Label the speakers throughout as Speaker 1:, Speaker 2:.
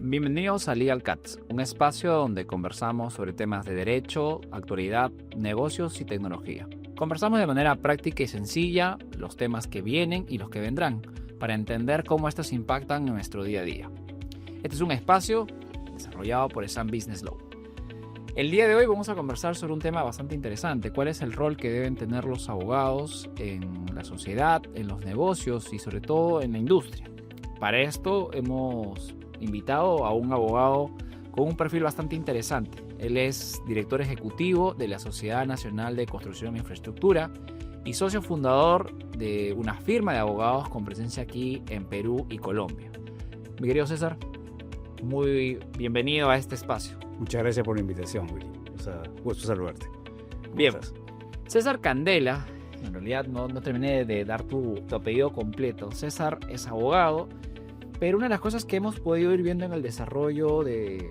Speaker 1: Bienvenidos a Legal Cats, un espacio donde conversamos sobre temas de derecho, actualidad, negocios y tecnología. Conversamos de manera práctica y sencilla los temas que vienen y los que vendrán, para entender cómo estos impactan en nuestro día a día. Este es un espacio desarrollado por ESAM Business Law. El día de hoy vamos a conversar sobre un tema bastante interesante: cuál es el rol que deben tener los abogados en la sociedad, en los negocios y sobre todo en la industria. Para esto hemos invitado a un abogado con un perfil bastante interesante. Él es director ejecutivo de la Sociedad Nacional de Construcción e Infraestructura y socio fundador de una firma de abogados con presencia aquí en Perú y Colombia. Mi querido César, muy bienvenido a este espacio.
Speaker 2: Muchas gracias por la invitación, Willy. Gusto saludarte.
Speaker 1: Bien, César Candela, en realidad no terminé de dar tu apellido completo. César es abogado, pero una de las cosas que hemos podido ir viendo en el desarrollo de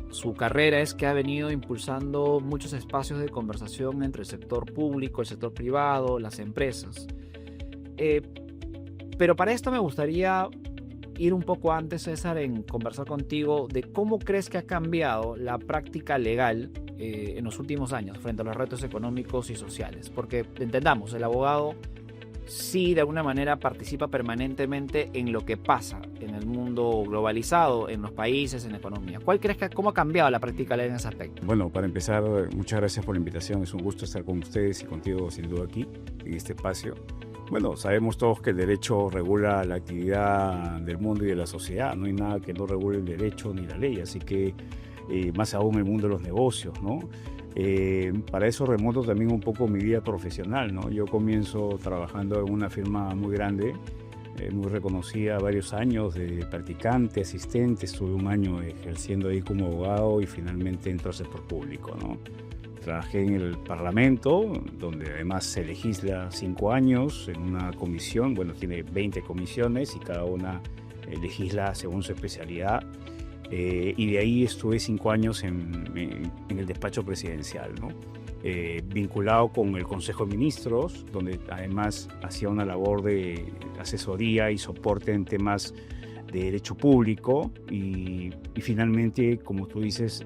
Speaker 1: su carrera es que ha venido impulsando muchos espacios de conversación entre el sector público, el sector privado, las empresas. Pero para esto me gustaría ir un poco antes, César, en conversar contigo de cómo crees que ha cambiado la práctica legal en los últimos años frente a los retos económicos y sociales. Porque entendamos, el abogado sí de alguna manera participa permanentemente en lo que pasa en el mundo globalizado, en los países, en la economía. ¿Cómo ha cambiado la práctica legal en ese aspecto?
Speaker 2: Bueno, para empezar, muchas gracias por la invitación. Es un gusto estar con ustedes y contigo, sin duda, aquí, en este espacio. Bueno, sabemos todos que el derecho regula la actividad del mundo y de la sociedad. No hay nada que no regule el derecho ni la ley, así que más aún el mundo de los negocios, ¿no? Para eso remonto también un poco mi vida profesional, ¿no? Yo comienzo trabajando en una firma muy grande, muy reconocida, varios años de practicante, asistente. Estuve un año ejerciendo ahí como abogado y finalmente entré al sector público, ¿no? Trabajé en el Parlamento, donde además se legisla 5 años en una comisión. Bueno, tiene 20 comisiones y cada una legisla según su especialidad. Y de ahí estuve 5 años en el despacho presidencial, ¿no? Vinculado con el Consejo de Ministros, donde además hacía una labor de asesoría y soporte en temas de derecho público y finalmente, como tú dices,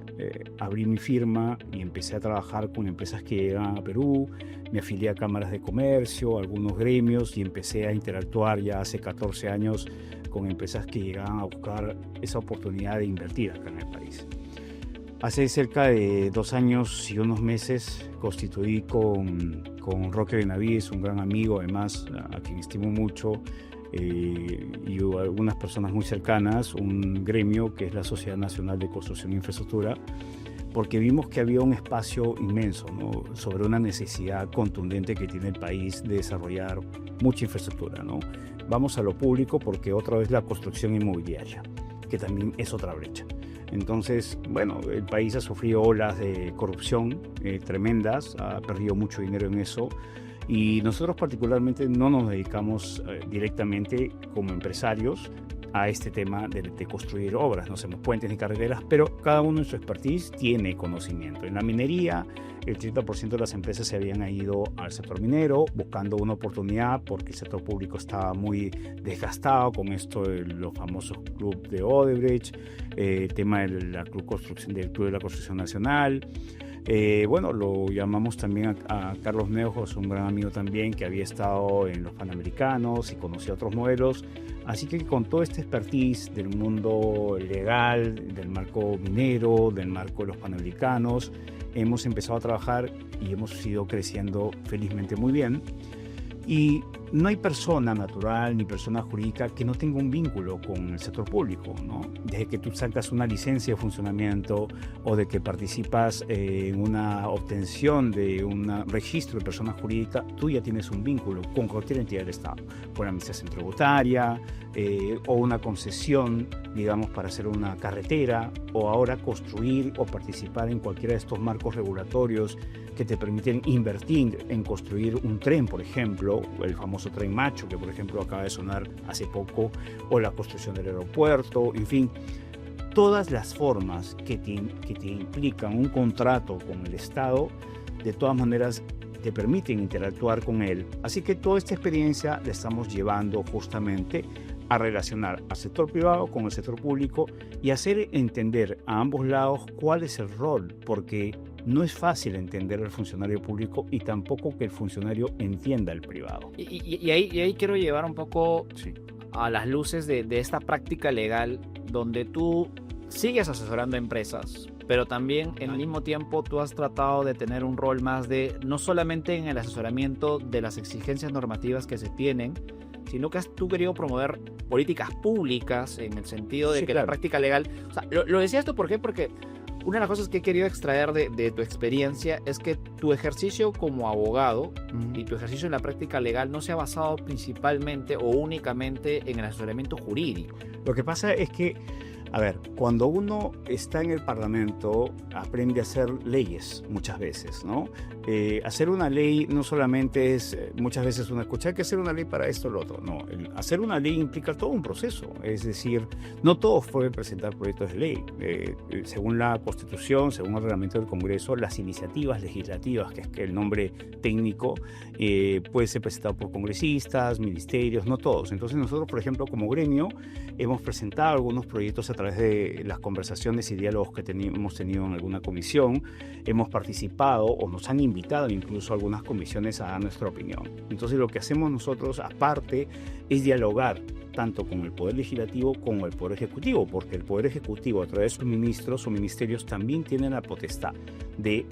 Speaker 2: abrí mi firma y empecé a trabajar con empresas que llegan a Perú. Me afilié a cámaras de comercio, algunos gremios, y empecé a interactuar ya hace 14 años con empresas que llegaban a buscar esa oportunidad de invertir acá en el país. Hace cerca de 2 años y unos meses constituí con Roque Benavides, un gran amigo además, a quien estimo mucho, y algunas personas muy cercanas, un gremio que es la Sociedad Nacional de Construcción e Infraestructura, porque vimos que había un espacio inmenso, ¿no?, sobre una necesidad contundente que tiene el país de desarrollar mucha infraestructura, ¿no? Vamos a lo público porque otra vez la construcción inmobiliaria, que también es otra brecha. Entonces, bueno, el país ha sufrido olas de corrupción tremendas, ha perdido mucho dinero en eso. Y nosotros particularmente no nos dedicamos directamente como empresarios a este tema de construir obras. No hacemos puentes ni carreteras, pero cada uno en su expertise tiene conocimiento. En la minería, el 30% de las empresas se habían ido al sector minero buscando una oportunidad porque el sector público estaba muy desgastado con esto de los famosos clubes de Odebrecht, tema del Club de la Construcción Nacional. Bueno, lo llamamos también a Carlos Neojos, un gran amigo también que había estado en los Panamericanos y conocía otros modelos. Así que con todo este expertise del mundo legal, del marco minero, del marco de los Panamericanos, hemos empezado a trabajar y hemos ido creciendo felizmente muy bien. Y no hay persona natural ni persona jurídica que no tenga un vínculo con el sector público, ¿no? Desde que tú sacas una licencia de funcionamiento o de que participas en una obtención de un registro de persona jurídica, tú ya tienes un vínculo con cualquier entidad del Estado, con la administración tributaria o una concesión, digamos, para hacer una carretera, o ahora construir o participar en cualquiera de estos marcos regulatorios que te permiten invertir en construir un tren, por ejemplo, el famoso Tren Macho, que por ejemplo acaba de sonar hace poco, o la construcción del aeropuerto, en fin, todas las formas que te implican un contrato con el Estado, de todas maneras te permiten interactuar con él. Así que toda esta experiencia la estamos llevando justamente a relacionar al sector privado con el sector público y hacer entender a ambos lados cuál es el rol, porque no es fácil entender al funcionario público y tampoco que el funcionario entienda al privado.
Speaker 1: Y ahí quiero llevar un poco
Speaker 2: Sí.
Speaker 1: a las luces de esta práctica legal donde tú sigues asesorando a empresas, pero también al mismo tiempo tú has tratado de tener un rol más de, no solamente en el asesoramiento de las exigencias normativas que se tienen, sino que has tú querido promover políticas públicas en el sentido de
Speaker 2: Sí,
Speaker 1: que
Speaker 2: claro.
Speaker 1: la práctica legal... O sea, lo decía esto, ¿por qué? Porque una de las cosas que he querido extraer de tu experiencia es que tu ejercicio como abogado y tu ejercicio en la práctica legal no se ha basado principalmente o únicamente en el asesoramiento jurídico.
Speaker 2: Lo que pasa es que, a ver, cuando uno está en el Parlamento, aprende a hacer leyes muchas veces, ¿no? Hacer una ley no solamente es, muchas veces uno escucha, hay que hacer una ley para esto o lo otro. No, hacer una ley implica todo un proceso. Es decir, no todos pueden presentar proyectos de ley. Según la Constitución, según el reglamento del Congreso, las iniciativas legislativas, que es el nombre técnico, puede ser presentado por congresistas, ministerios, no todos. Entonces nosotros, por ejemplo, como gremio, hemos presentado algunos proyectos a través de las conversaciones y diálogos que hemos tenido en alguna comisión. Hemos participado o nos han invitado incluso a algunas comisiones a dar nuestra opinión. Entonces lo que hacemos nosotros aparte es dialogar tanto con el Poder Legislativo como el Poder Ejecutivo, porque el Poder Ejecutivo a través de sus ministros o ministerios también tienen la potestad de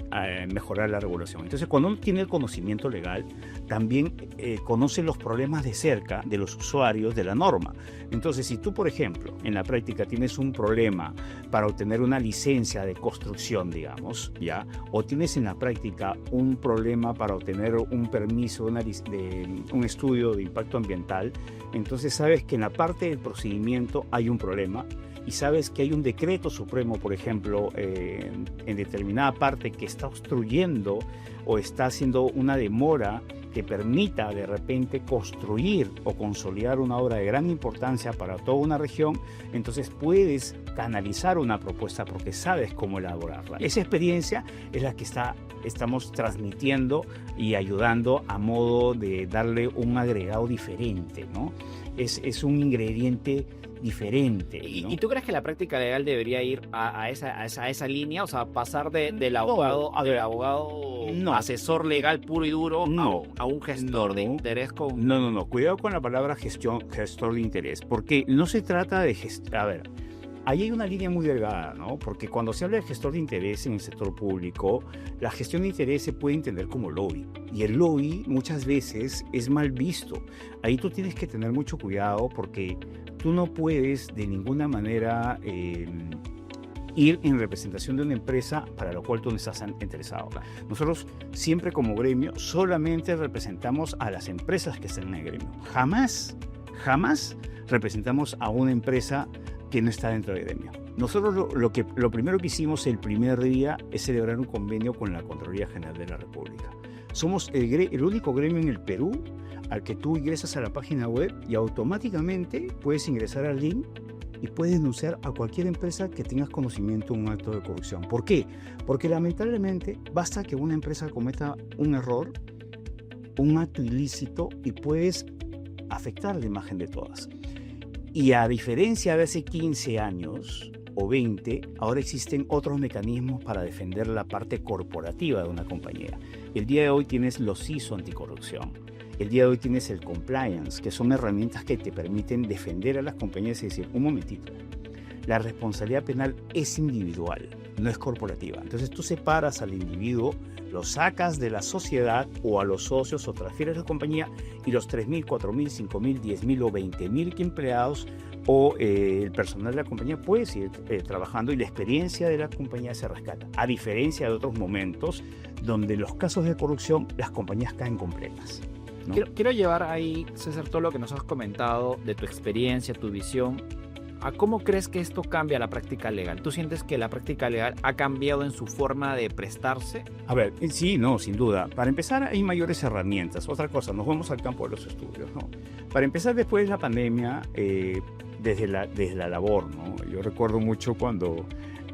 Speaker 2: mejorar la regulación. Entonces cuando uno tiene el conocimiento legal, también conoce los problemas de cerca de los usuarios de la norma. Entonces si tú, por ejemplo, en la práctica tienes un problema para obtener una licencia de construcción, digamos, ¿ya? O tienes en la práctica un problema para obtener un permiso de un estudio de impacto ambiental, entonces sabes que en la parte del procedimiento hay un problema y sabes que hay un decreto supremo, por ejemplo, en determinada parte que está obstruyendo o está haciendo una demora que permita de repente construir o consolidar una obra de gran importancia para toda una región, entonces puedes canalizar una propuesta porque sabes cómo elaborarla. Esa experiencia es la que estamos transmitiendo y ayudando a modo de darle un agregado diferente, ¿no? Es un ingrediente diferente, ¿no?
Speaker 1: ¿Y tú crees que la práctica legal debería ir a esa línea? O sea, pasar del abogado, del abogado asesor legal puro y duro a un gestor de interés con...
Speaker 2: No. Cuidado con la palabra gestor de interés, porque no se trata de a ver, ahí hay una línea muy delgada, ¿no? Porque cuando se habla de gestor de interés en el sector público, la gestión de interés se puede entender como lobby. Y el lobby muchas veces es mal visto. Ahí tú tienes que tener mucho cuidado porque tú no puedes de ninguna manera ir en representación de una empresa para la cual tú no estás interesado. Nosotros siempre como gremio solamente representamos a las empresas que están en el gremio. Jamás representamos a una empresa que no está dentro del gremio. Nosotros lo primero que hicimos el primer día es celebrar un convenio con la Contraloría General de la República. Somos el único gremio en el Perú al que tú ingresas a la página web y automáticamente puedes ingresar al link y puedes denunciar a cualquier empresa que tengas conocimiento de un acto de corrupción. ¿Por qué? Porque lamentablemente basta que una empresa cometa un error, un acto ilícito y puedes afectar la imagen de todas. Y a diferencia de hace 15 años o 20, ahora existen otros mecanismos para defender la parte corporativa de una compañía. El día de hoy tienes los ISO anticorrupción. El día de hoy tienes el compliance, que son herramientas que te permiten defender a las compañías y decir, un momentito, la responsabilidad penal es individual, no es corporativa. Entonces tú separas al individuo, lo sacas de la sociedad o a los socios o transfieres a la compañía y los 3.000, 4.000, 5.000, 10.000 o 20.000 empleados o el personal de la compañía puede seguir trabajando y la experiencia de la compañía se rescata. A diferencia de otros momentos donde en los casos de corrupción las compañías caen completas, ¿no?
Speaker 1: Quiero llevar ahí, César, todo lo que nos has comentado de tu experiencia, tu visión, a cómo crees que esto cambia la práctica legal. ¿Tú sientes que la práctica legal ha cambiado en su forma de prestarse?
Speaker 2: A ver, sí, no, sin duda. Para empezar, hay mayores herramientas. Otra cosa, nos vamos al campo de los estudios, ¿no? Para empezar, después de la pandemia, desde la labor, ¿no? Yo recuerdo mucho cuando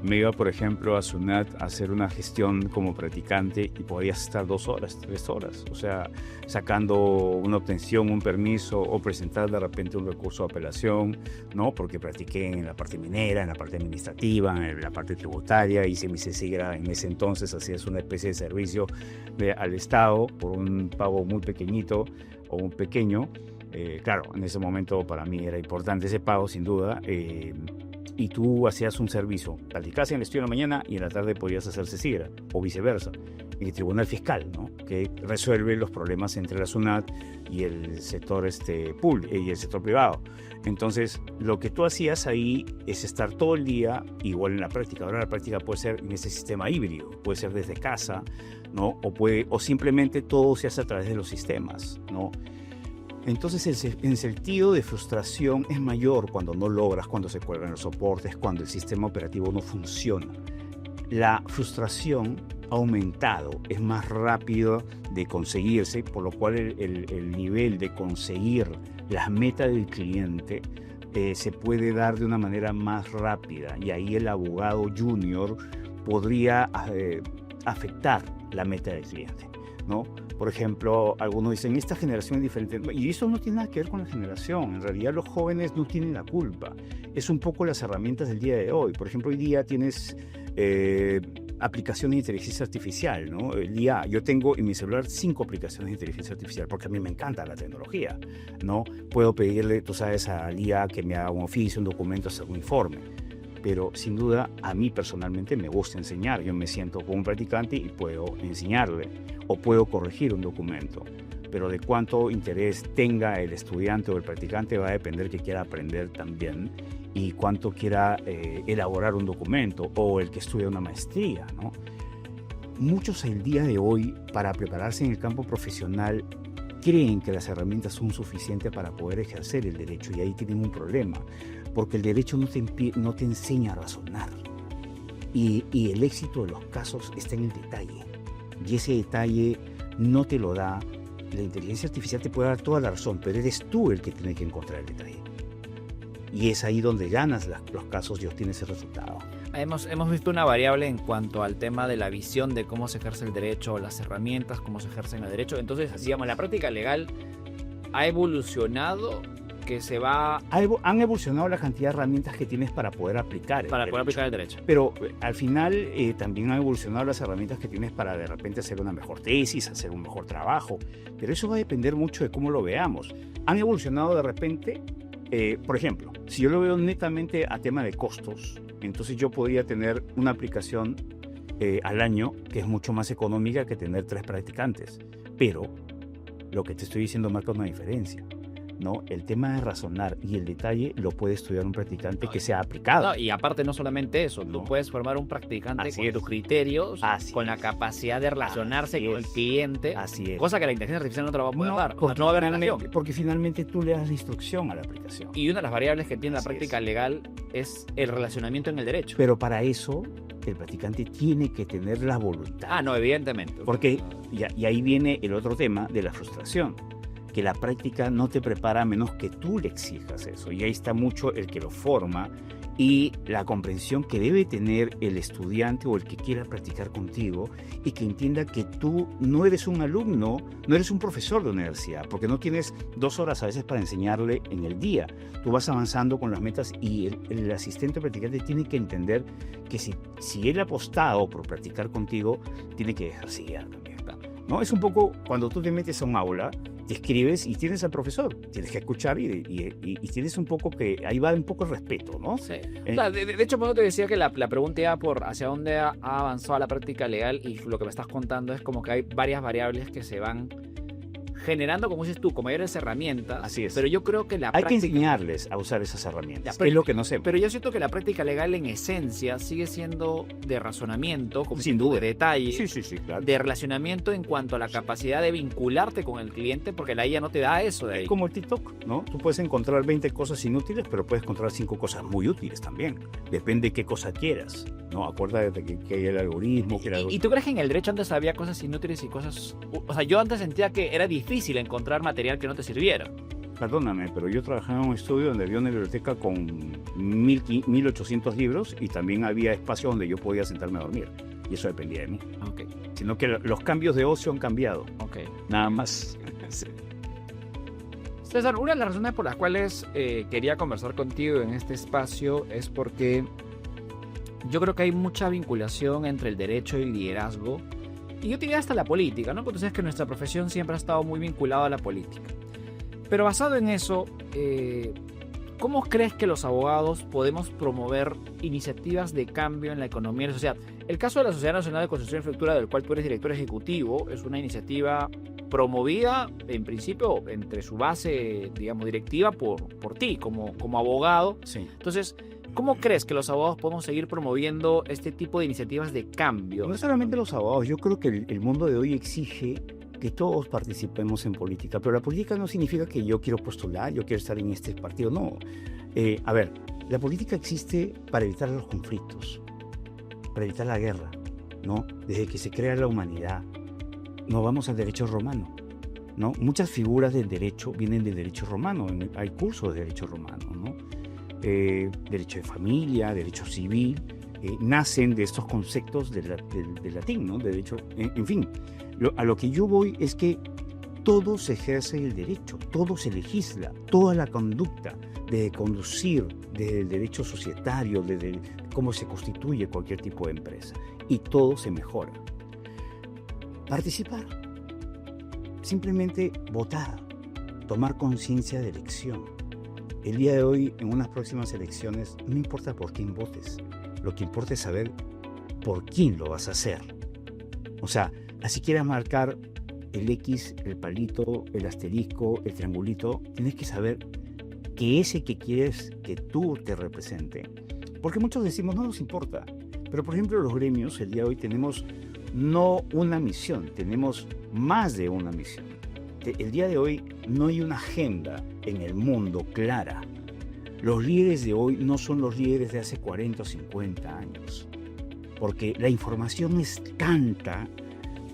Speaker 2: Me iba, por ejemplo, a SUNAT a hacer una gestión como practicante y podías estar 2 horas, 3 horas. O sea, sacando una obtención, un permiso o presentar de repente un recurso de apelación, ¿no? Porque practiqué en la parte minera, en la parte administrativa, en la parte tributaria, hice mi CECIGRA en ese entonces, hacías una especie de servicio al Estado por un pago muy pequeñito o un pequeño. Claro, en ese momento para mí era importante ese pago, sin duda. Y tú hacías un servicio, practicabas en el estudio en la mañana y en la tarde podías hacer CECIGRA, o viceversa, en el Tribunal Fiscal, ¿no? Que resuelve los problemas entre la SUNAT y el sector y el sector privado. Entonces, lo que tú hacías ahí es estar todo el día igual en la práctica. Ahora la práctica puede ser en ese sistema híbrido, puede ser desde casa, ¿no? O simplemente todo se hace a través de los sistemas, ¿no? Entonces el sentido de frustración es mayor cuando no logras, cuando se cuelgan los soportes, cuando el sistema operativo no funciona. La frustración ha aumentado, es más rápido de conseguirse, por lo cual el nivel de conseguir las metas del cliente se puede dar de una manera más rápida, y ahí el abogado junior podría afectar la meta del cliente, ¿no? Por ejemplo, algunos dicen, esta generación es diferente. Y eso no tiene nada que ver con la generación. En realidad los jóvenes no tienen la culpa. Es un poco las herramientas del día de hoy. Por ejemplo, hoy día tienes aplicaciones de inteligencia artificial, ¿no? El IA, yo tengo en mi celular 5 aplicaciones de inteligencia artificial porque a mí me encanta la tecnología, ¿no? Puedo pedirle, tú sabes, al IA que me haga un oficio, un documento, hacer un informe. Pero sin duda a mí personalmente me gusta enseñar. Yo me siento como un practicante y puedo enseñarle o puedo corregir un documento. Pero de cuánto interés tenga el estudiante o el practicante va a depender que quiera aprender también y cuánto quiera elaborar un documento, o el que estudia una maestría, ¿no? Muchos el día de hoy, para prepararse en el campo profesional, creen que las herramientas son suficientes para poder ejercer el derecho, y ahí tienen un problema. Porque el derecho no te enseña a razonar. Y el éxito de los casos está en el detalle. Y ese detalle no te lo da. La inteligencia artificial te puede dar toda la razón, pero eres tú el que tiene que encontrar el detalle. Y es ahí donde ganas los casos y obtienes el resultado.
Speaker 1: Hemos visto una variable en cuanto al tema de la visión de cómo se ejerce el derecho, las herramientas, cómo se ejercen el derecho. Entonces, digamos, la práctica legal ha evolucionado,
Speaker 2: han evolucionado la cantidad de herramientas que tienes para poder aplicar
Speaker 1: el derecho.
Speaker 2: Pero al final también han evolucionado las herramientas que tienes para de repente hacer una mejor tesis, hacer un mejor trabajo. Pero eso va a depender mucho de cómo lo veamos. Han evolucionado de repente, por ejemplo, si yo lo veo netamente a tema de costos, entonces yo podría tener una aplicación al año que es mucho más económica que tener 3 practicantes. Pero lo que te estoy diciendo marca una diferencia, ¿no? El tema de razonar y el detalle lo puede estudiar un practicante que sea aplicado.
Speaker 1: No, y aparte no solamente eso, tú puedes formar un practicante con tus criterios, con la capacidad de relacionarse con el cliente, cosa que la inteligencia artificial no te lo va a poder dar. No va a haber relación.
Speaker 2: Porque finalmente tú le das la instrucción a la aplicación.
Speaker 1: Y una de las variables que tiene la práctica legal es el relacionamiento en el derecho.
Speaker 2: Pero para eso el practicante tiene que tener la voluntad.
Speaker 1: No, evidentemente.
Speaker 2: Porque, y ahí viene el otro tema de la frustración, que la práctica no te prepara a menos que tú le exijas eso. Y ahí está mucho el que lo forma y la comprensión que debe tener el estudiante o el que quiera practicar contigo, y que entienda que tú no eres un alumno, no eres un profesor de universidad, porque no tienes 2 horas a veces para enseñarle en el día. Tú vas avanzando con las metas, y el asistente practicante tiene que entender que si él ha apostado por practicar contigo, tiene que dejarse guiar también, ¿no? Es un poco cuando tú te metes a un aula, te escribes y tienes al profesor, tienes que escuchar y tienes un poco que ahí va un poco el respeto, ¿no?
Speaker 1: Sí. De hecho, cuando te decía que la pregunta iba por hacia dónde ha avanzado la práctica legal, y lo que me estás contando es como que hay varias variables que se van generando, como dices tú, con mayores herramientas.
Speaker 2: Así es.
Speaker 1: Pero yo creo que
Speaker 2: hay que enseñarles a usar esas herramientas, es lo que no sé.
Speaker 1: Pero yo siento que la práctica legal en esencia sigue siendo de razonamiento, como
Speaker 2: sin duda,
Speaker 1: de detalle,
Speaker 2: sí, claro,
Speaker 1: de relacionamiento en cuanto a la capacidad de vincularte con el cliente, porque la IA no te da eso de ahí.
Speaker 2: Es como el TikTok, ¿no? Tú puedes encontrar 20 cosas inútiles, pero puedes encontrar 5 cosas muy útiles también. Depende de qué cosa quieras, ¿no? Acuérdate que hay el algoritmo.
Speaker 1: ¿Y tú crees que en el derecho antes había cosas inútiles y cosas...? O sea, yo antes sentía que era difícil encontrar material que no te sirviera.
Speaker 2: perdóname, pero yo trabajaba en un estudio donde había una biblioteca con 1800 libros y también había espacios donde yo podía sentarme a dormir. Y eso dependía de mí.
Speaker 1: Ok,
Speaker 2: Sino que los cambios de ocio han cambiado.
Speaker 1: ok.
Speaker 2: Nada más.
Speaker 1: Sí. César, una de las razones por las cuales quería conversar contigo en este espacio es porque yo creo que hay mucha vinculación entre el derecho y el liderazgo. Y yo diría hasta la política, ¿no? Porque tú sabes que nuestra profesión siempre ha estado muy vinculada a la política. Pero basado en eso, ¿cómo crees que los abogados podemos promover iniciativas de cambio en la economía y la sociedad? El caso de la Sociedad Nacional de Construcción y Infraestructura, del cual tú eres director ejecutivo, es una iniciativa promovida, en principio, entre su base, digamos, directiva por ti, como abogado.
Speaker 2: Sí.
Speaker 1: Entonces, ¿cómo crees que los abogados podemos seguir promoviendo este tipo de iniciativas de cambio?
Speaker 2: No solamente los abogados, yo creo que el mundo de hoy exige que todos participemos en política, pero la política no significa que yo quiero postular, yo quiero estar en este partido, no. A ver, la política existe para evitar los conflictos, para evitar la guerra, ¿no? Desde que se crea la humanidad, nos vamos al derecho romano, ¿no? Muchas figuras del derecho vienen del derecho romano, hay cursos de derecho romano, ¿no? Derecho de familia, derecho civil, nacen de estos conceptos del latín, ¿no? Derecho, en fin, a lo que yo voy es que todo se ejerce el derecho, todo se legisla, toda la conducta, de conducir, desde el derecho societario, desde cómo se constituye cualquier tipo de empresa, y todo se mejora. Participar, simplemente votar, tomar conciencia de elección. El día de hoy, en unas próximas elecciones, no importa por quién votes, lo que importa es saber por quién lo vas a hacer. O sea, así quieras marcar el X, el palito, el asterisco, el triangulito, tienes que saber que ese que quieres que tú te represente. Porque muchos decimos, no nos importa. Pero, por ejemplo, los gremios, el día de hoy tenemos no una misión, tenemos más de una misión. El día de hoy no hay una agenda en el mundo clara. Los líderes de hoy no son los líderes de hace 40 o 50 años. Porque la información es tanta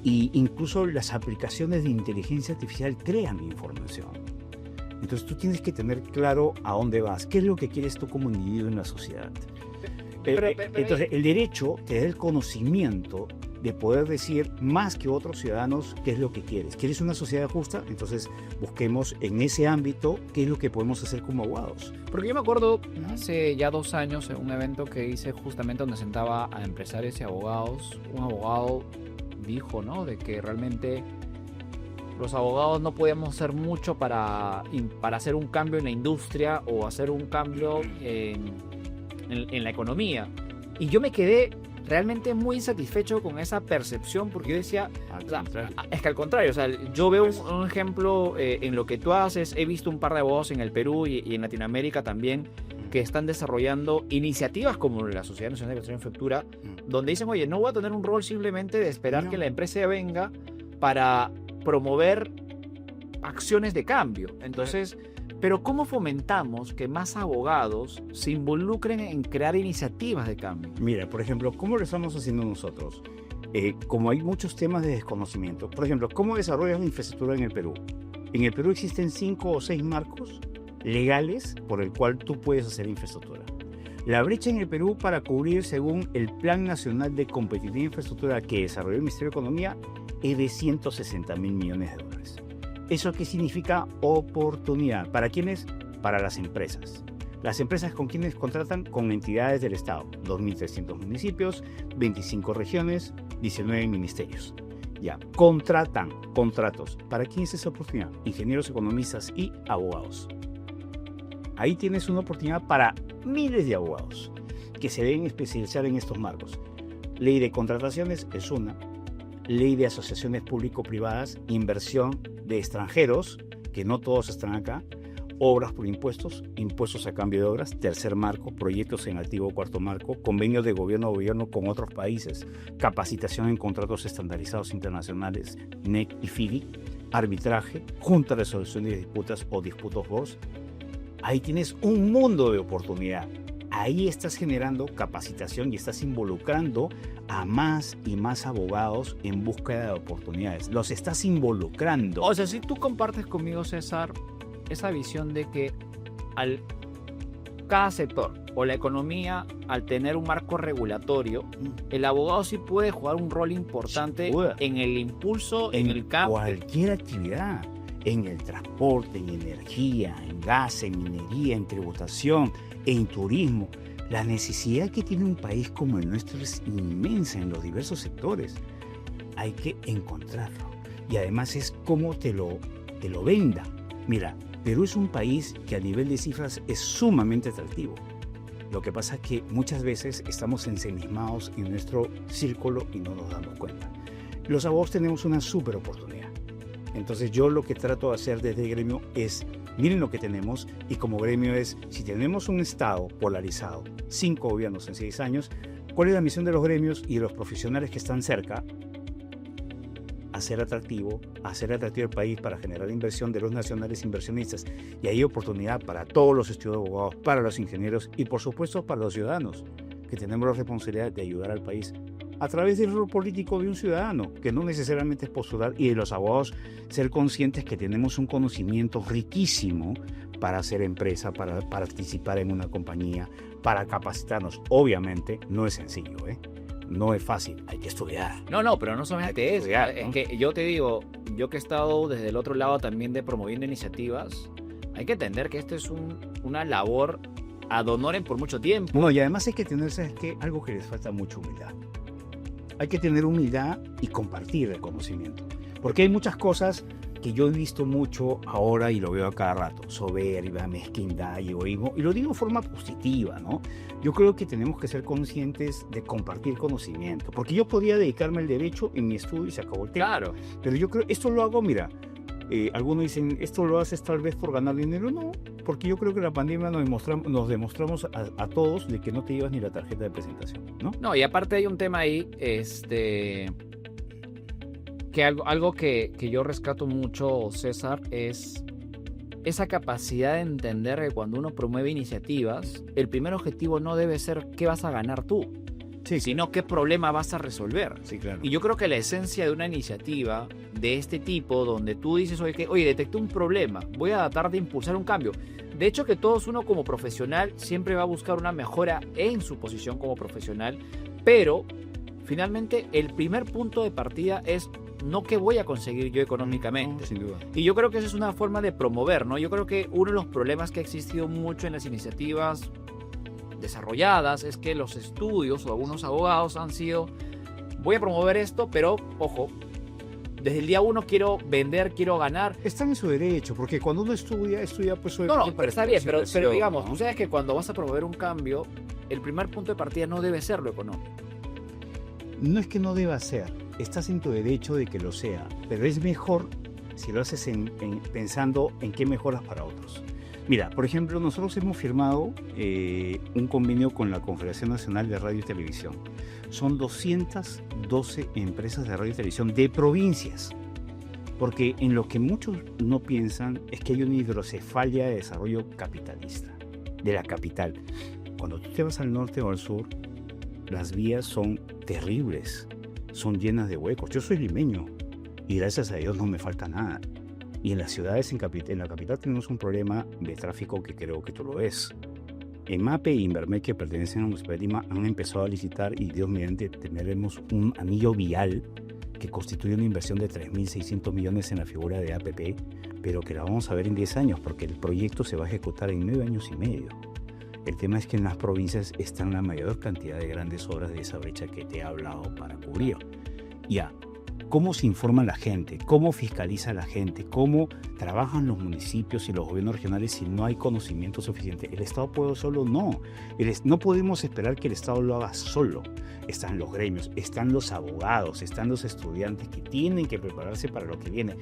Speaker 2: e incluso las aplicaciones de inteligencia artificial crean información. Entonces tú tienes que tener claro a dónde vas, qué es lo que quieres tú como individuo en la sociedad. Entonces el derecho te da el conocimiento de poder decir más que otros ciudadanos qué es lo que quieres. ¿Quieres una sociedad justa? Entonces busquemos en ese ámbito qué es lo que podemos hacer como abogados.
Speaker 1: Porque yo me acuerdo hace ya 2 años en un evento que hice justamente donde sentaba a empresarios y abogados. Un abogado dijo, ¿no?, de que realmente los abogados no podíamos hacer mucho para hacer un cambio en la industria o hacer un cambio en la economía. Y yo me quedé realmente muy insatisfecho con esa percepción porque yo decía, es que al contrario, o sea, yo veo un ejemplo en lo que tú haces, he visto un par de abogados en el Perú y en Latinoamérica también que están desarrollando iniciativas como la Sociedad Nacional de Construcción y Infraestructura, donde dicen, oye, no voy a tener un rol simplemente de esperar que la empresa venga para promover acciones de cambio. Entonces, pero ¿cómo fomentamos que más abogados se involucren en crear iniciativas de cambio?
Speaker 2: Mira, por ejemplo, ¿cómo lo estamos haciendo nosotros? Como hay muchos temas de desconocimiento, por ejemplo, ¿cómo desarrollas la infraestructura en el Perú? En el Perú existen 5 o 6 marcos legales por el cual tú puedes hacer infraestructura. La brecha en el Perú para cubrir, según el Plan Nacional de Competitividad e Infraestructura que desarrolló el Ministerio de Economía, es de 160.000 millones de dólares. ¿Eso qué significa? Oportunidad. ¿Para quiénes? Para las empresas. Las empresas con quienes contratan con entidades del Estado, 2.300 municipios, 25 regiones, 19 ministerios. Ya, contratan contratos. ¿Para quién es esa oportunidad? Ingenieros, economistas y abogados. Ahí tienes una oportunidad para miles de abogados que se deben especializar en estos marcos. Ley de contrataciones es una. Ley de asociaciones público-privadas, inversión de extranjeros, que no todos están acá, obras por impuestos, impuestos a cambio de obras, tercer marco, proyectos en activo, cuarto marco, convenios de gobierno a gobierno con otros países, capacitación en contratos estandarizados internacionales, NEC y FIDI, arbitraje, junta de resolución de disputas o disputos vos. Ahí tienes un mundo de oportunidad. Ahí estás generando capacitación y estás involucrando a más y más abogados en búsqueda de oportunidades. Los estás involucrando.
Speaker 1: O sea, si tú compartes conmigo, César, esa visión de que cada sector o la economía, al tener un marco regulatorio, el abogado sí puede jugar un rol importante en el impulso, en el cambio.
Speaker 2: Cualquier actividad, en el transporte, en energía, en gas, en minería, en tributación, en turismo. La necesidad que tiene un país como el nuestro es inmensa en los diversos sectores. Hay que encontrarlo. Y además es como te lo venda. Mira, Perú es un país que a nivel de cifras es sumamente atractivo. Lo que pasa es que muchas veces estamos ensimismados en nuestro círculo y no nos damos cuenta. Los abogados tenemos una súper oportunidad. Entonces yo lo que trato de hacer desde el gremio es, miren lo que tenemos, y como gremio es, si tenemos un Estado polarizado, 5 gobiernos en 6 años, ¿cuál es la misión de los gremios y de los profesionales que están cerca? Hacer atractivo el país para generar inversión de los nacionales inversionistas. Y hay oportunidad para todos los estudios de abogados, para los ingenieros y por supuesto para los ciudadanos, que tenemos la responsabilidad de ayudar al país a través del rol político de un ciudadano, que no necesariamente es postular, y de los abogados ser conscientes que tenemos un conocimiento riquísimo para hacer empresa, para participar en una compañía, para capacitarnos. Obviamente no es sencillo, no es fácil, hay que estudiar.
Speaker 1: No, pero no solamente eso.
Speaker 2: Estudiar, ¿no?
Speaker 1: Es que yo te digo, yo que he estado desde el otro lado también de promoviendo iniciativas, hay que entender que esto es una labor ad honorem por mucho tiempo.
Speaker 2: No, y además hay que tener, ¿sabes qué? Algo que les falta mucho, humildad. Hay que tener humildad y compartir el conocimiento. Porque hay muchas cosas que yo he visto mucho ahora y lo veo a cada rato. Soberbia, mezquindad y egoísmo. Y lo digo de forma positiva, ¿no? Yo creo que tenemos que ser conscientes de compartir conocimiento. Porque yo podría dedicarme al derecho en mi estudio y se acabó el tema.
Speaker 1: Claro.
Speaker 2: Pero yo creo, esto lo hago, mira, algunos dicen, ¿esto lo haces tal vez por ganar dinero? No, porque yo creo que la pandemia nos demostramos a todos de que no te llevas ni la tarjeta de presentación, ¿no?
Speaker 1: No, y aparte hay un tema ahí, que algo que yo rescato mucho, César, es esa capacidad de entender que cuando uno promueve iniciativas, el primer objetivo no debe ser qué vas a ganar tú,
Speaker 2: Sí,
Speaker 1: sino qué problema vas a resolver.
Speaker 2: sí, claro.
Speaker 1: Y yo creo que la esencia de una iniciativa de este tipo, donde tú dices, oye, detecté un problema, voy a tratar de impulsar un cambio. De hecho, que todos uno como profesional siempre va a buscar una mejora en su posición como profesional, pero finalmente el primer punto de partida es no qué voy a conseguir yo económicamente.
Speaker 2: Sin duda.
Speaker 1: Y yo creo que esa es una forma de promover, ¿no? Yo creo que uno de los problemas que ha existido mucho en las iniciativas desarrolladas es que los estudios o algunos abogados han sido, voy a promover esto, pero ojo, desde el día uno quiero vender, quiero ganar.
Speaker 2: Están en su derecho, porque cuando uno estudia pues...
Speaker 1: No, pero está bien, pero digamos,
Speaker 2: ¿no?
Speaker 1: tú sabes que cuando vas a promover un cambio, el primer punto de partida no debe ser lo económico.
Speaker 2: No es que no deba ser, estás en tu derecho de que lo sea, pero es mejor si lo haces pensando en qué mejoras para otros. Mira, por ejemplo, nosotros hemos firmado un convenio con la Confederación Nacional de Radio y Televisión. Son 212 empresas de radio y televisión de provincias. Porque en lo que muchos no piensan es que hay una hidrocefalia de desarrollo capitalista, de la capital. Cuando tú te vas al norte o al sur, las vías son terribles, son llenas de huecos. Yo soy limeño y gracias a Dios no me falta nada. Y en las ciudades, en la capital tenemos un problema de tráfico que creo que tú lo ves. EMAPE y Invermed, que pertenecen a la Municipalidad de Lima, han empezado a licitar y Dios mediante tendremos un anillo vial que constituye una inversión de 3.600 millones en la figura de APP, pero que la vamos a ver en 10 años porque el proyecto se va a ejecutar en 9 años y medio. El tema es que en las provincias están la mayor cantidad de grandes obras de esa brecha que te he hablado para cubrir. Ya. ¿Cómo se informa la gente? ¿Cómo fiscaliza la gente? ¿Cómo trabajan los municipios y los gobiernos regionales si no hay conocimiento suficiente? ¿El Estado puede solo? No. No podemos esperar que el Estado lo haga solo. Están los gremios, están los abogados, están los estudiantes que tienen que prepararse para lo que viene.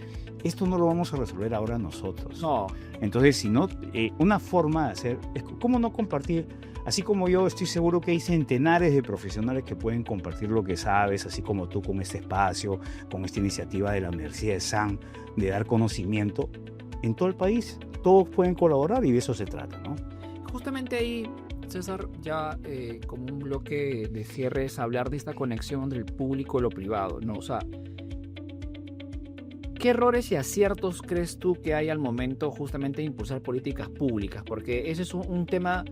Speaker 2: Esto no lo vamos a resolver ahora nosotros.
Speaker 1: No.
Speaker 2: Entonces, si no, una forma de hacer es cómo no compartir. Así como yo estoy seguro que hay centenares de profesionales que pueden compartir lo que sabes, así como tú con este espacio, con esta iniciativa de la Universidad de SAN, de dar conocimiento en todo el país. Todos pueden colaborar y de eso se trata, ¿no?
Speaker 1: Justamente ahí, César, ya como un bloque de cierre es hablar de esta conexión entre el público y lo privado, ¿no? O sea, ¿Qué errores y aciertos crees tú que hay al momento justamente de impulsar políticas públicas? Porque ese es un tema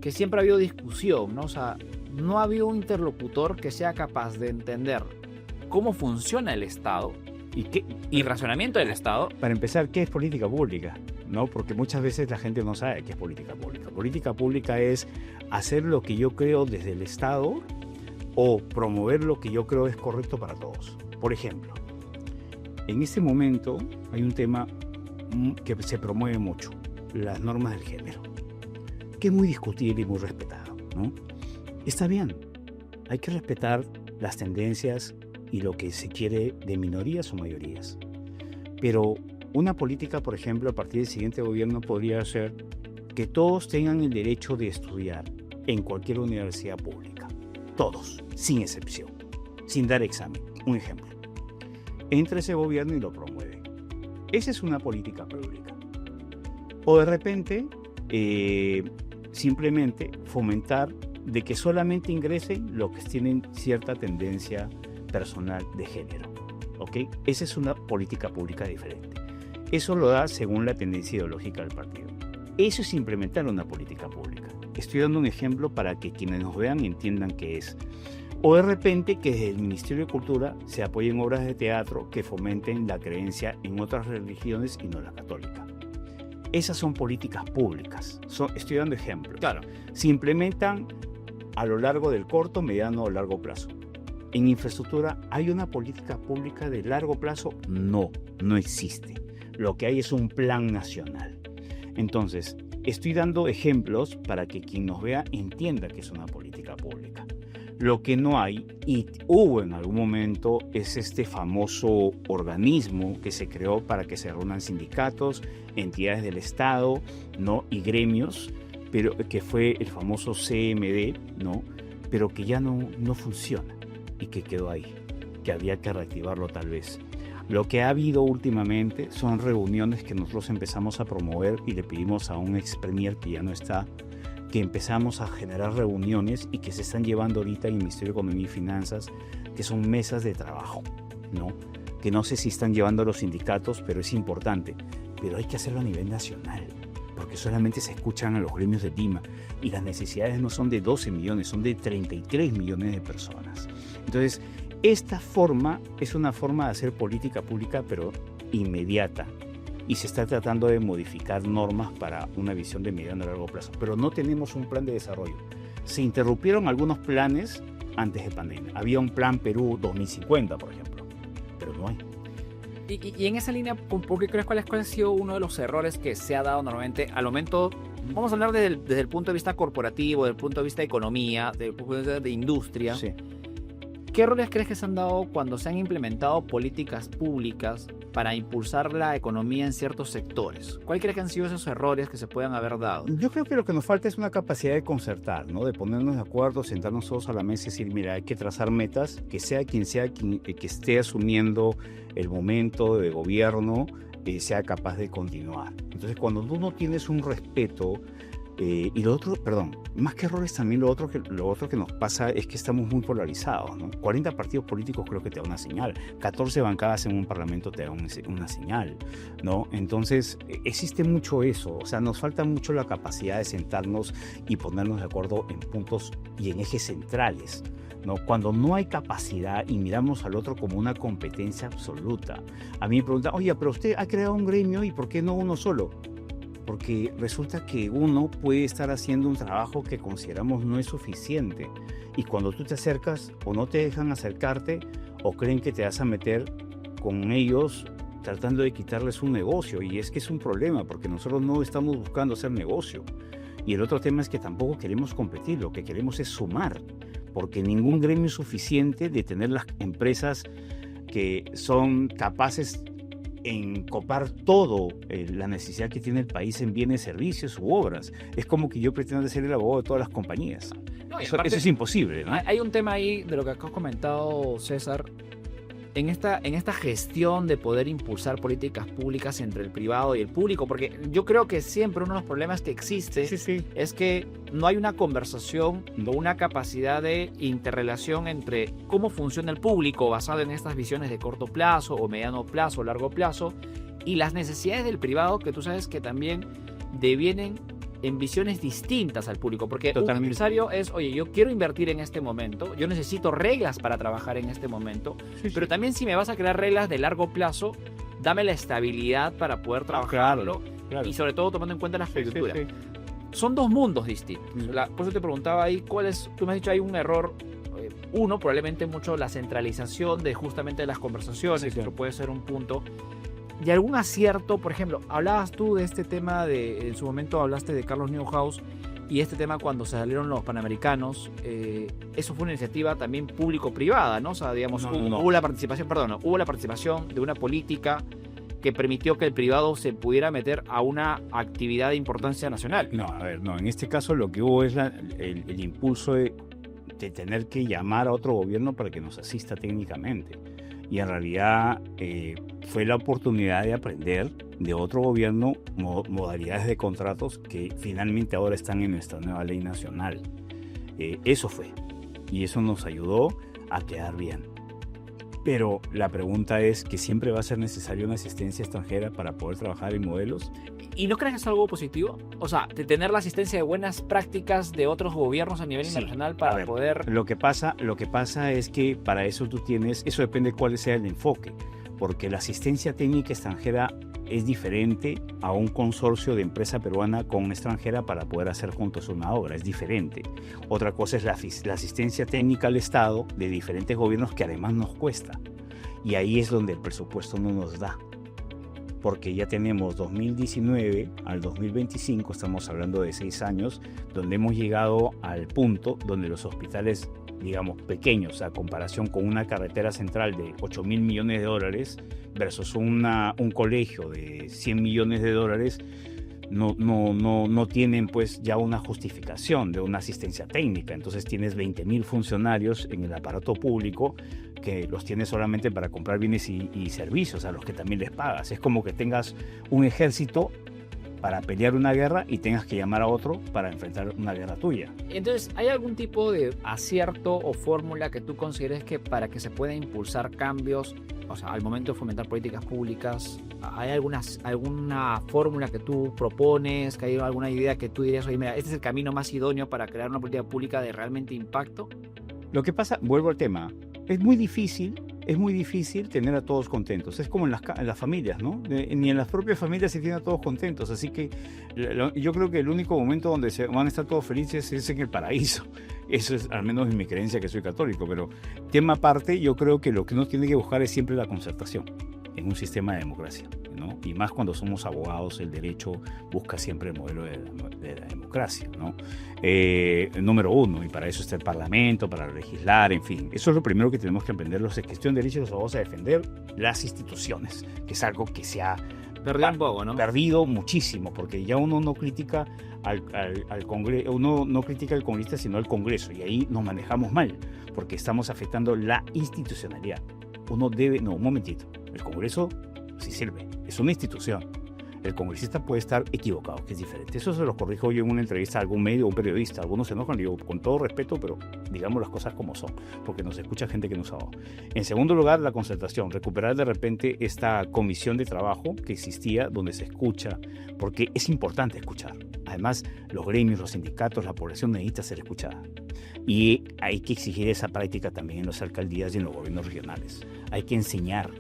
Speaker 1: que siempre ha habido discusión, ¿no? O sea, no ha habido un interlocutor que sea capaz de entender cómo funciona el Estado y racionamiento del Estado.
Speaker 2: Para empezar, ¿qué es política pública? ¿No? Porque muchas veces la gente no sabe qué es política pública. Política pública es hacer lo que yo creo desde el Estado o promover lo que yo creo es correcto para todos. Por ejemplo, en este momento hay un tema que se promueve mucho, las normas del género, que es muy discutible y muy respetado, ¿no? Está bien, hay que respetar las tendencias y lo que se quiere de minorías o mayorías. Pero una política, por ejemplo, a partir del siguiente gobierno podría ser que todos tengan el derecho de estudiar en cualquier universidad pública. Todos, sin excepción, sin dar examen. Un ejemplo. Entra ese gobierno y lo promueve. Esa es una política pública. O de repente, simplemente fomentar de que solamente ingresen los que tienen cierta tendencia personal de género. ¿Ok? Esa es una política pública diferente. Eso lo da según la tendencia ideológica del partido. Eso es implementar una política pública. Estoy dando un ejemplo para que quienes nos vean entiendan qué es. O de repente que desde el Ministerio de Cultura se apoyen obras de teatro que fomenten la creencia en otras religiones y no la católica. Esas son políticas públicas. Estoy dando ejemplos.
Speaker 1: Claro.
Speaker 2: Se implementan a lo largo del corto, mediano o largo plazo. En infraestructura, ¿hay una política pública de largo plazo? No, no existe. Lo que hay es un plan nacional. Entonces, estoy dando ejemplos para que quien nos vea entienda que es una política pública. Lo que no hay, y hubo en algún momento, es este famoso organismo que se creó para que se reúnan sindicatos, entidades del Estado, ¿no? Y gremios, pero que fue el famoso CMD, ¿no? Pero que ya no funciona y que quedó ahí, que había que reactivarlo tal vez. Lo que ha habido últimamente son reuniones que nosotros empezamos a promover y le pedimos a un ex premier que ya no está, que empezamos a generar reuniones y que se están llevando ahorita en el Ministerio de Economía y Finanzas, que son mesas de trabajo, ¿no? Que no sé si están llevando a los sindicatos, pero es importante. Pero hay que hacerlo a nivel nacional, porque solamente se escuchan a los gremios de Lima y las necesidades no son de 12 millones, son de 33 millones de personas. Entonces, esta forma es una forma de hacer política pública, pero inmediata. Y se está tratando de modificar normas para una visión de mediano y largo plazo. Pero no tenemos un plan de desarrollo. Se interrumpieron algunos planes antes de pandemia. Había un plan Perú 2050, por ejemplo, pero no hay.
Speaker 1: Y en esa línea, ¿por qué crees cuál ha sido uno de los errores que se ha dado normalmente al momento? Vamos a hablar desde el punto de vista corporativo, desde el punto de vista de economía, desde el punto de vista de industria.
Speaker 2: Sí.
Speaker 1: ¿Qué errores crees que se han dado cuando se han implementado políticas públicas para impulsar la economía en ciertos sectores? ¿Cuál crees que han sido esos errores que se puedan haber dado?
Speaker 2: Yo creo que lo que nos falta es una capacidad de concertar, ¿no? De ponernos de acuerdo, sentarnos todos a la mesa y decir, mira, hay que trazar metas, que sea quien que esté asumiendo el momento de gobierno, sea capaz de continuar. Entonces, cuando tú no tienes un respeto, y lo otro, perdón, más que errores también lo otro que nos pasa es que estamos muy polarizados, ¿no? 40 partidos políticos creo que te da una señal, 14 bancadas en un parlamento te da una señal, ¿no? Entonces existe mucho eso, o sea, nos falta mucho la capacidad de sentarnos y ponernos de acuerdo en puntos y en ejes centrales, ¿no? Cuando no hay capacidad y miramos al otro como una competencia absoluta. A mí me preguntan, oye, pero usted ha creado un gremio y ¿por qué no uno solo? Porque resulta que uno puede estar haciendo un trabajo que consideramos no es suficiente y cuando tú te acercas o no te dejan acercarte o creen que te vas a meter con ellos tratando de quitarles un negocio, y es que es un problema porque nosotros no estamos buscando hacer negocio. Y el otro tema es que tampoco queremos competir, lo que queremos es sumar, porque ningún gremio es suficiente de tener las empresas que son capaces en copar todo la necesidad que tiene el país en bienes, servicios u obras. Es como que yo pretenda ser el abogado de todas las compañías. No, eso es imposible, ¿no?
Speaker 1: Hay un tema ahí de lo que has comentado, César, en esta gestión de poder impulsar políticas públicas entre el privado y el público? Porque yo creo que siempre uno de los problemas que existe es que no hay una conversación o una capacidad de interrelación entre cómo funciona el público basado en estas visiones de corto plazo o mediano plazo o largo plazo y las necesidades del privado, que tú sabes que también devienen en visiones distintas al público, porque un empresario es, oye, yo quiero invertir en este momento, yo necesito reglas para trabajar en este momento, pero también si me vas a crear reglas de largo plazo, dame la estabilidad para poder trabajarlo, y sobre todo tomando en cuenta las coyunturas. Son dos mundos distintos. Por eso te preguntaba ahí, tú me has dicho hay un error, uno, probablemente mucho la centralización de justamente las conversaciones, pero puede ser un punto. ¿Y algún acierto? Por ejemplo, hablabas tú de este tema, en su momento hablaste de Carlos Newhouse y este tema cuando se salieron los Panamericanos, eso fue una iniciativa también público-privada, ¿no? O sea, digamos, hubo la participación de una política que permitió que el privado se pudiera meter a una actividad de importancia nacional.
Speaker 2: En este caso lo que hubo es el impulso de tener que llamar a otro gobierno para que nos asista técnicamente. Y en realidad fue la oportunidad de aprender de otro gobierno modalidades de contratos que finalmente ahora están en nuestra nueva ley nacional. Eso fue. Y eso nos ayudó a quedar bien. Pero la pregunta es que siempre va a ser necesaria una asistencia extranjera para poder trabajar en modelos.
Speaker 1: ¿Y no crees que es algo positivo? O sea, de tener la asistencia de buenas prácticas de otros gobiernos a nivel internacional para poder...
Speaker 2: Lo que pasa es que para eso eso depende de cuál sea el enfoque, porque la asistencia técnica extranjera es diferente a un consorcio de empresa peruana con una extranjera para poder hacer juntos una obra, es diferente. Otra cosa es la asistencia técnica al Estado de diferentes gobiernos que además nos cuesta. Y ahí es donde el presupuesto no nos da. Porque ya tenemos 2019 al 2025, estamos hablando de 6 años, donde hemos llegado al punto donde los hospitales, digamos, pequeños, a comparación con una carretera central de 8.000 millones de dólares versus un colegio de 100 millones de dólares, no tienen pues ya una justificación de una asistencia técnica. Entonces tienes 20.000 funcionarios en el aparato público que los tienes solamente para comprar bienes y servicios, a los que también les pagas. Es como que tengas un ejército para pelear una guerra y tengas que llamar a otro para enfrentar una guerra tuya.
Speaker 1: Entonces, ¿hay algún tipo de acierto o fórmula que tú consideres que para que se pueda impulsar cambios, o sea, al momento de fomentar políticas públicas, hay alguna fórmula que tú propones, que hay alguna idea que tú dirías, oye, mira, este es el camino más idóneo para crear una política pública de realmente impacto?
Speaker 2: Lo que pasa, vuelvo al tema, es muy difícil tener a todos contentos. Es como en las familias, ¿no? Ni en las propias familias se tienen a todos contentos. Así que yo creo que el único momento donde se van a estar todos felices es en el paraíso. Eso es, al menos en mi creencia, que soy católico. Pero tema aparte, yo creo que lo que uno tiene que buscar es siempre la concertación en un sistema de democracia, ¿no? Y más cuando somos abogados, el derecho busca siempre el modelo de la democracia, ¿no? Número uno, y para eso está el Parlamento, para legislar, en fin. Eso es lo primero que tenemos que aprender los de gestión de derechos, los abogados, a defender las instituciones, que es algo que se ha perdido muchísimo, porque ya uno no critica al Congreso, uno no critica al congresista, sino al Congreso, y ahí nos manejamos mal, porque estamos afectando la institucionalidad. Un momentito, el Congreso sí sirve, es una institución. El congresista puede estar equivocado, que es diferente. Eso se lo corrijo yo en una entrevista a algún medio o un periodista. Algunos se enojan, digo, con todo respeto, pero digamos las cosas como son, porque nos escucha gente que nos sabe. En segundo lugar, la concertación. Recuperar de repente esta comisión de trabajo que existía, donde se escucha, porque es importante escuchar. Además, los gremios, los sindicatos, la población necesita ser escuchada. Y hay que exigir esa práctica también en las alcaldías y en los gobiernos regionales. Hay que enseñar,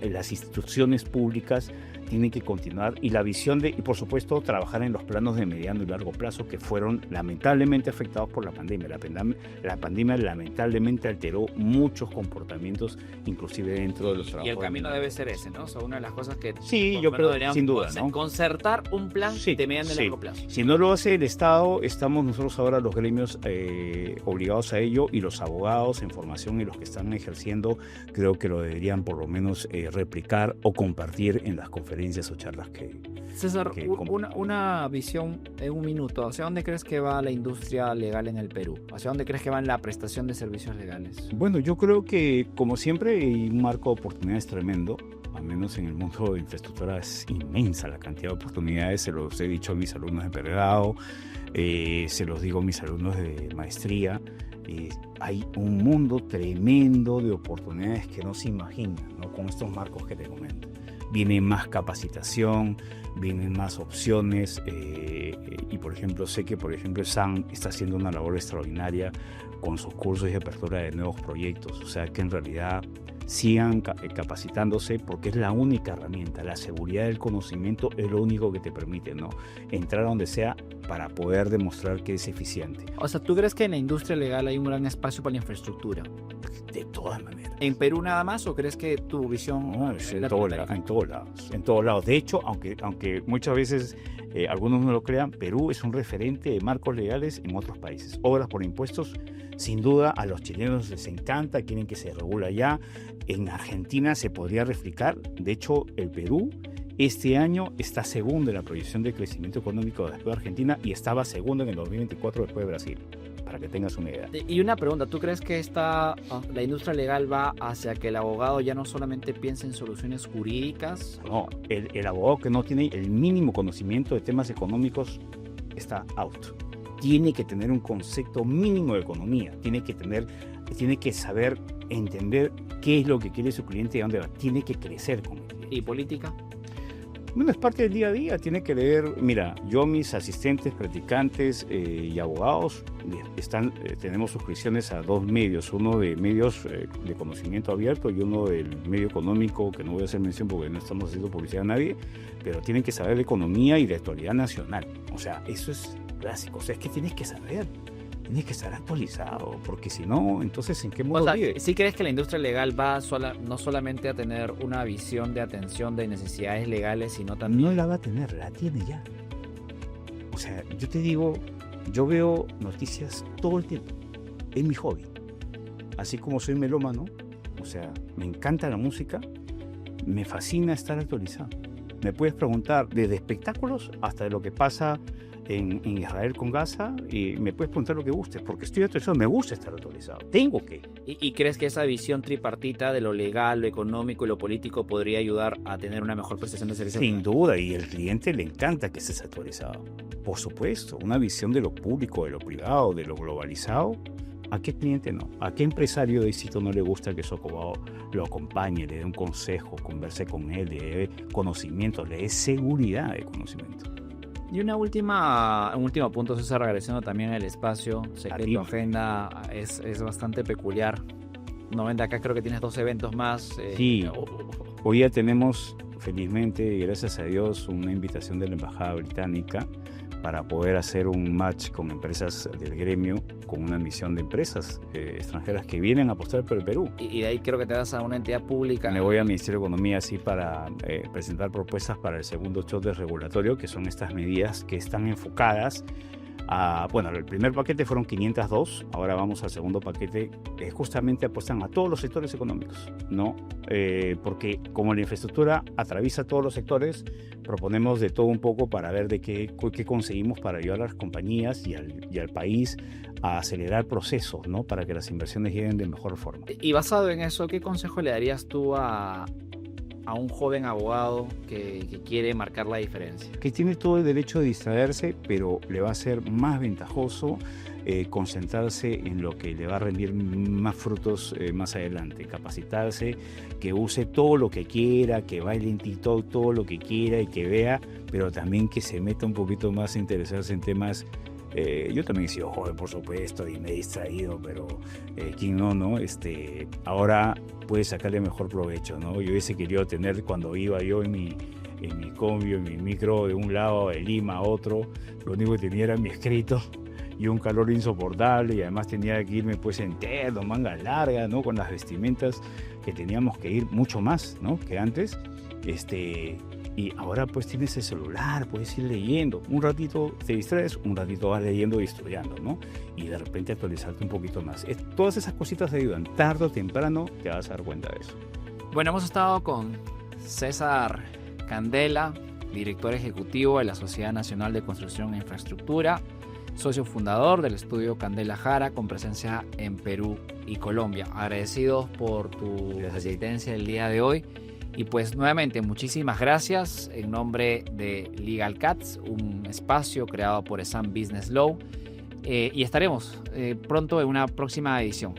Speaker 2: las instituciones públicas tienen que continuar, y la visión y por supuesto trabajar en los planos de mediano y largo plazo, que fueron lamentablemente afectados por la pandemia. La pandemia lamentablemente alteró muchos comportamientos, inclusive dentro de los trabajos.
Speaker 1: Y el camino debe ser ese, ¿no? O sea, una de las cosas que...
Speaker 2: Sí, yo creo, sin duda, ¿no?
Speaker 1: Concertar un plan de mediano y largo plazo.
Speaker 2: Si no lo hace el Estado, estamos nosotros ahora los gremios obligados a ello, y los abogados en formación y los que están ejerciendo creo que lo deberían por lo menos replicar o compartir en las conferencias o charlas que...
Speaker 1: César, una visión en un minuto. ¿Hacia dónde crees que va la industria legal en el Perú? ¿Hacia dónde crees que va en la prestación de servicios legales?
Speaker 2: Bueno, yo creo que, como siempre, hay un marco de oportunidades tremendo. Al menos en el mundo de infraestructura es inmensa la cantidad de oportunidades. Se los he dicho a mis alumnos de pregrado, se los digo a mis alumnos de maestría. Hay un mundo tremendo de oportunidades que no se imaginan, ¿no? Con estos marcos que te comento. Viene más capacitación, vienen más opciones, y por ejemplo sé que SAN está haciendo una labor extraordinaria con sus cursos y apertura de nuevos proyectos. O sea que en realidad sigan capacitándose, porque es la única herramienta. La seguridad del conocimiento es lo único que te permite, ¿no?, entrar a donde sea para poder demostrar que es eficiente.
Speaker 1: O sea, ¿tú crees que en la industria legal hay un gran espacio para la infraestructura?
Speaker 2: De todas maneras.
Speaker 1: ¿En Perú nada más, o crees que tu visión...?
Speaker 2: No, en todos lados. De hecho, aunque muchas veces algunos no lo crean, Perú es un referente de marcos legales en otros países. Obras por impuestos, sin duda, a los chilenos les encanta, quieren que se regule allá. En Argentina se podría replicar. De hecho, el Perú este año está segundo en la proyección de crecimiento económico después de Argentina, y estaba segundo en el 2024 después de Brasil, para que tengas una idea.
Speaker 1: Y una pregunta, ¿tú crees que la industria legal va hacia que el abogado ya no solamente piense en soluciones jurídicas?
Speaker 2: No, el abogado que no tiene el mínimo conocimiento de temas económicos está out. Tiene que tener un concepto mínimo de economía, tiene que saber entender qué es lo que quiere su cliente y a dónde va. Tiene que crecer con el cliente.
Speaker 1: ¿Y política?
Speaker 2: Bueno, es parte del día a día, tiene que leer. Mira, yo, mis asistentes, practicantes y abogados tenemos suscripciones a dos medios, uno de medios de conocimiento abierto y uno del medio económico, que no voy a hacer mención porque no estamos haciendo publicidad a nadie, pero tienen que saber de economía y de actualidad nacional. O sea, eso es clásico. O sea, es que tienes que saber. Tienes que estar actualizado, porque si no, entonces ¿en qué modo vive?
Speaker 1: ¿Sí crees que la industria legal va no solamente a tener una visión de atención de necesidades legales, sino también...?
Speaker 2: No la va a tener, la tiene ya. O sea, yo te digo, yo veo noticias todo el tiempo. Es mi hobby. Así como soy melómano, o sea, me encanta la música, me fascina estar actualizado. Me puedes preguntar desde espectáculos hasta de lo que pasa en Israel con Gaza, y me puedes preguntar lo que gustes, porque estoy actualizado, me gusta estar actualizado, tengo que.
Speaker 1: ¿Y crees que esa visión tripartita de lo legal, lo económico y lo político podría ayudar a tener una mejor prestación de servicios?
Speaker 2: Sin duda, y al cliente le encanta que estés actualizado. Por supuesto, una visión de lo público, de lo privado, de lo globalizado. ¿A qué cliente no? ¿A qué empresario de éxito no le gusta que su abogado lo acompañe, le dé un consejo, converse con él, le dé conocimiento, le dé seguridad de conocimiento?
Speaker 1: Y un último punto, César, agradeciendo también el espacio. Sé que tu agenda es bastante peculiar. No, ven de acá, creo que tienes 2 eventos más.
Speaker 2: Sí, hoy ya tenemos, felizmente y gracias a Dios, una invitación de la Embajada Británica para poder hacer un match con empresas del gremio, con una misión de empresas extranjeras que vienen a apostar por el Perú.
Speaker 1: Y de ahí creo que te vas a una entidad pública.
Speaker 2: Me voy al Ministerio de Economía así para presentar propuestas para el segundo shot de regulatorio, que son estas medidas que están enfocadas a... Bueno, el primer paquete fueron 502, ahora vamos al segundo paquete, justamente apuestan a todos los sectores económicos, ¿no? Porque como la infraestructura atraviesa todos los sectores, proponemos de todo un poco para ver de qué conseguimos para ayudar a las compañías y al país a acelerar procesos, ¿no?, para que las inversiones lleguen de mejor forma.
Speaker 1: Y basado en eso, ¿qué consejo le darías tú a un joven abogado que quiere marcar la diferencia?
Speaker 2: Que tiene todo el derecho de distraerse, pero le va a ser más ventajoso concentrarse en lo que le va a rendir más frutos más adelante, capacitarse, que use todo lo que quiera, que baile en TikTok todo lo que quiera y que vea, pero también que se meta un poquito más a interesarse en temas. Yo también he sido joven, por supuesto, y me he distraído, pero ¿quién no? Ahora puede sacarle mejor provecho, ¿no? Yo hubiese querido tener, cuando iba yo en mi combi, en mi micro, de un lado de Lima a otro, lo único que tenía era mi escrito y un calor insoportable, y además tenía que irme pues en terno, manga larga, ¿no?, con las vestimentas que teníamos que ir mucho más, ¿no?, que antes. Y ahora pues tienes el celular, puedes ir leyendo. Un ratito te distraes, un ratito vas leyendo y estudiando, ¿no? Y de repente actualizarte un poquito más. Todas esas cositas te ayudan. Tarde o temprano te vas a dar cuenta de eso.
Speaker 1: Bueno, hemos estado con César Candela, director ejecutivo de la Sociedad Nacional de Construcción e Infraestructura, socio fundador del estudio Candela Jara, con presencia en Perú y Colombia. Agradecidos por tu asistencia el día de hoy. Y pues nuevamente muchísimas gracias en nombre de Legal Cats, un espacio creado por ESAM Business Law, y estaremos pronto en una próxima edición.